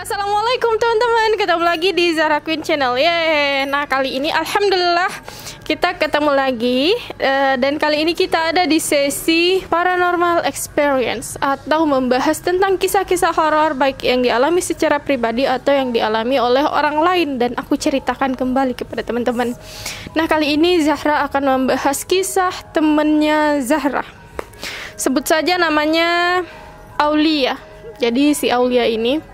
Assalamualaikum teman-teman, ketemu lagi di Zahra Queen Channel. Yeay. Nah kali ini alhamdulillah kita ketemu lagi dan kali ini kita ada di sesi paranormal experience atau membahas tentang kisah-kisah horor baik yang dialami secara pribadi atau yang dialami oleh orang lain dan aku ceritakan kembali kepada teman-teman. Nah kali ini Zahra akan membahas kisah temennya Zahra. Sebut saja namanya Aulia. Jadi si Aulia ini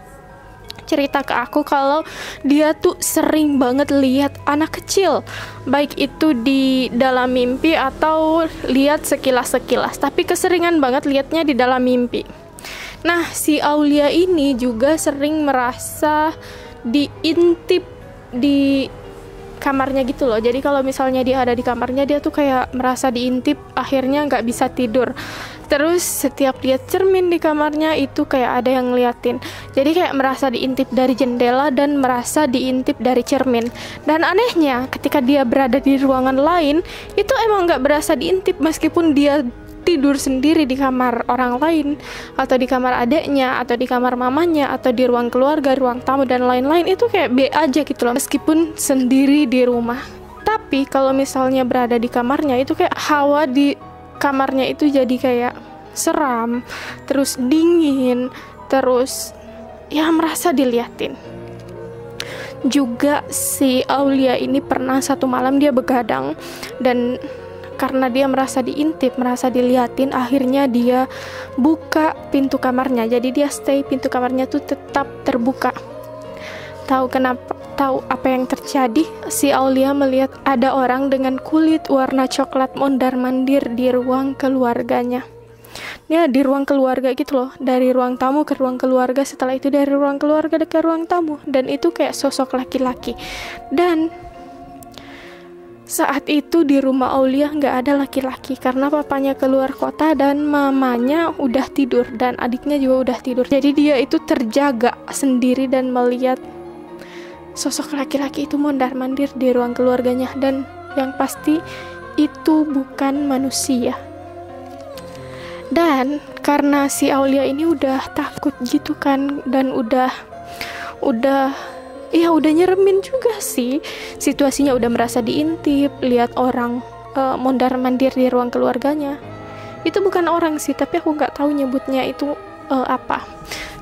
cerita ke aku kalau dia tuh sering banget lihat anak kecil, baik itu di dalam mimpi atau lihat sekilas-sekilas, tapi keseringan banget lihatnya di dalam mimpi. Nah, si Aulia ini juga sering merasa diintip di kamarnya gitu loh. Jadi kalau misalnya dia ada di kamarnya, dia tuh kayak merasa diintip, akhirnya nggak bisa tidur. Terus setiap lihat cermin di kamarnya itu kayak ada yang ngeliatin. Jadi kayak merasa diintip dari jendela dan merasa diintip dari cermin. Dan anehnya ketika dia berada di ruangan lain, itu emang nggak berasa diintip meskipun dia tidur sendiri di kamar orang lain, atau di kamar adeknya, atau di kamar mamanya, atau di ruang keluarga, ruang tamu, dan lain-lain. Itu kayak B aja gitu loh, meskipun sendiri di rumah. Tapi kalau misalnya berada di kamarnya, itu kayak hawa di kamarnya itu jadi kayak seram, terus dingin, terus ya merasa diliatin. Juga si Aulia ini pernah satu malam dia begadang, dan karena dia merasa diintip, merasa diliatin, akhirnya dia buka pintu kamarnya. Jadi dia stay, pintu kamarnya tuh tetap terbuka. Tahu kenapa? Tahu apa yang terjadi? Si Aulia melihat ada orang dengan kulit warna coklat mondar-mandir di ruang keluarganya. Ya, di ruang keluarga gitu loh. Dari ruang tamu ke ruang keluarga, setelah itu dari ruang keluarga ke ruang tamu. Dan itu kayak sosok laki-laki. Dan saat itu di rumah Aulia nggak ada laki-laki karena papanya keluar kota dan mamanya udah tidur dan adiknya juga udah tidur. Jadi dia itu terjaga sendiri dan melihat sosok laki-laki itu mondar-mandir di ruang keluarganya, dan yang pasti itu bukan manusia. Dan karena si Aulia ini udah takut gitu kan, dan udah nyeremin juga sih. Situasinya udah merasa diintip, lihat orang mondar-mandir di ruang keluarganya. Itu bukan orang sih, tapi aku nggak tahu nyebutnya itu apa.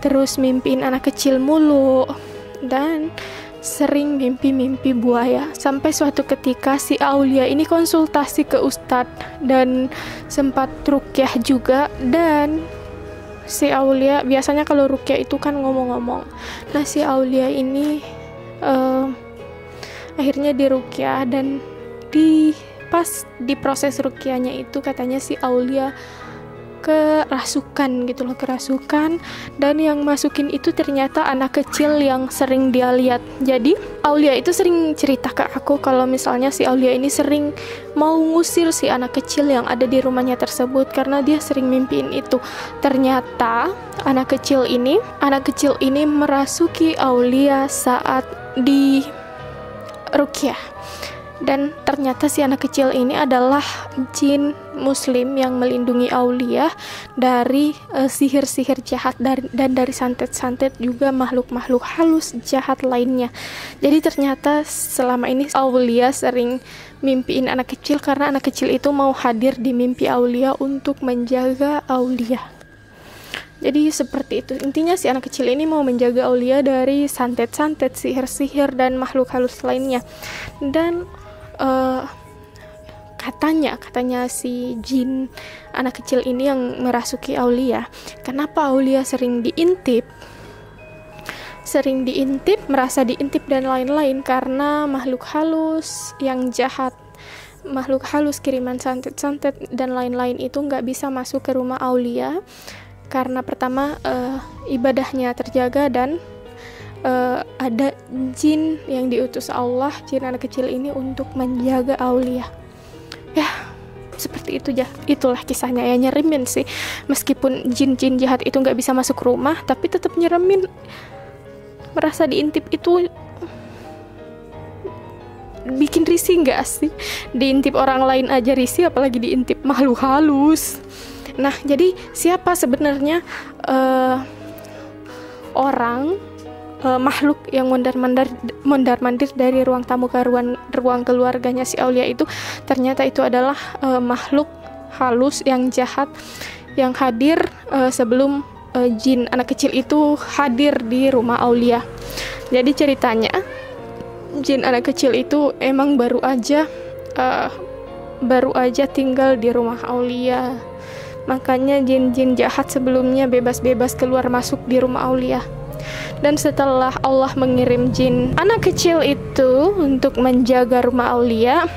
Terus mimpiin anak kecil mulu dan sering mimpi-mimpi buaya. Sampai suatu ketika si Aulia ini konsultasi ke ustadz dan sempat ruqyah juga. Dan si Aulia biasanya kalau ruqyah itu kan ngomong-ngomong. Nah si Aulia ini akhirnya diruqyah, dan pas di proses ruqyahnya itu katanya si Aulia kerasukan gitu loh, kerasukan, dan yang masukin itu ternyata anak kecil yang sering dia lihat. Jadi Aulia itu sering cerita ke aku kalau misalnya si Aulia ini sering mau ngusir si anak kecil yang ada di rumahnya tersebut karena dia sering mimpiin itu. Ternyata anak kecil ini merasuki Aulia saat di ruqyah. Dan ternyata si anak kecil ini adalah jin muslim yang melindungi Aulia dari sihir-sihir jahat dan dari santet-santet juga makhluk-makhluk halus jahat lainnya. Jadi ternyata selama ini Aulia sering mimpiin anak kecil karena anak kecil itu mau hadir di mimpi Aulia untuk menjaga Aulia. Jadi seperti itu. Intinya si anak kecil ini mau menjaga Aulia dari santet-santet, sihir-sihir, dan makhluk halus lainnya. Dan katanya si jin anak kecil ini yang merasuki Aulia. Kenapa Aulia sering diintip, merasa diintip dan lain-lain? Karena makhluk halus yang jahat, makhluk halus kiriman santet-santet dan lain-lain itu nggak bisa masuk ke rumah Aulia karena pertama ibadahnya terjaga, dan ada jin yang diutus Allah, jin anak kecil ini untuk menjaga Aulia. Ya, seperti itu ya. Itulah kisahnya ya, nyeremin sih. Meskipun jin-jin jahat itu nggak bisa masuk rumah, tapi tetap nyeremin. Merasa diintip itu bikin risih nggak sih? Diintip orang lain aja risih, apalagi diintip makhluk halus. Nah, jadi siapa sebenarnya orang makhluk yang mondar-mandir dari ruang tamu ke ruang keluarganya si Aulia itu, ternyata itu adalah makhluk halus yang jahat yang hadir sebelum jin anak kecil itu hadir di rumah Aulia. Jadi ceritanya jin anak kecil itu emang baru aja tinggal di rumah Aulia. Makanya jin-jin jahat sebelumnya bebas-bebas keluar masuk di rumah Aulia. Dan setelah Allah mengirim jin anak kecil itu untuk menjaga rumah Aulia,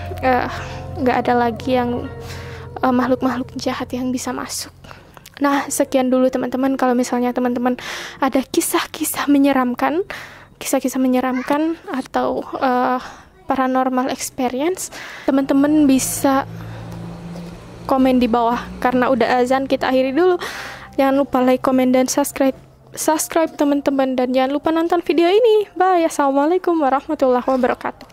gak ada lagi yang makhluk-makhluk jahat yang bisa masuk. Nah, sekian dulu teman-teman. Kalau misalnya teman-teman ada kisah-kisah menyeramkan atau paranormal experience, teman-teman bisa komen di bawah. Karena udah azan, kita akhiri dulu. Jangan lupa like, komen, dan subscribe teman-teman, dan jangan lupa nonton video ini. Bye. Assalamualaikum warahmatullahi wabarakatuh.